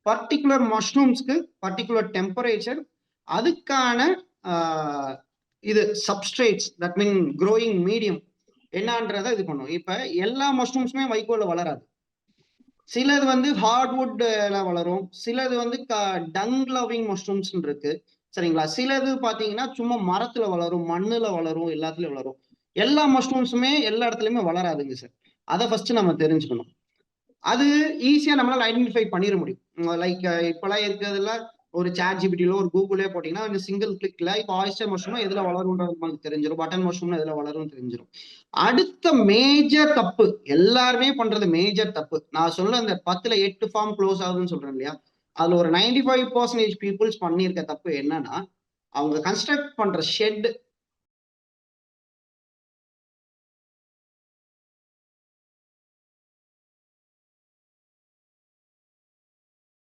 Particular மஷ்ரூம்ஸ்க்கு particular temperature, அதுக்கான இது சப்ஸ்ட்ரேட்ஸ், that mean growing medium என்னன்றதை இது பண்ணும். இப்ப எல்லா மஷ்ரூம்ஸுமே வைக்கோல்ல வளராது. சிலது வந்து ஹார்ட்வுட்ல வளரும், சிலது வந்து டங் லவ்விங் மஷ்ரூம்ஸ் இருக்கு, சரிங்களா? சிலது பாத்தீங்கன்னா சும்மா மரத்துல வளரும், மண்ணுல வளரும், எல்லாத்துலயும் வளரும். எல்லா மஷ்ரூம்ஸுமே எல்லா இடத்துலயுமே வளராதுங்க சார். அதை ஃபர்ஸ்ட் நம்ம தெரிஞ்சுக்கணும். அது ஈஸியா நம்மளால ஐடென்டிஃபை பண்ணிட முடியும். லைக் இப்பெல்லாம் இருக்கிறதுல ஒரு சாட் ஜிபிடியில ஒரு கூகுளே போட்டீங்கன்னா சிங்கிள் கிளிக்ல இப்போ ஆயிஸ்டர் மஷ்ரூம் எதுல வளரும்ன்றது நமக்கு தெரிஞ்சிடும், பட்டன் மஷ்ரூம் எதுல வளரும் தெரிஞ்சிடும். அடுத்த மேஜர் தப்பு, எல்லாருமே பண்றது மேஜர் தப்பு, நான் சொல்ல அந்த 10ல 8 ஃபார்ம் க்ளோஸ் ஆகுதுன்னு சொல்றேன் இல்லையா, அதுல ஒரு 95% பீப்புள்ஸ் பண்ணியிருக்க தப்பு என்னன்னா, அவங்க கன்ஸ்ட்ரக்ட் பண்ற ஷெட்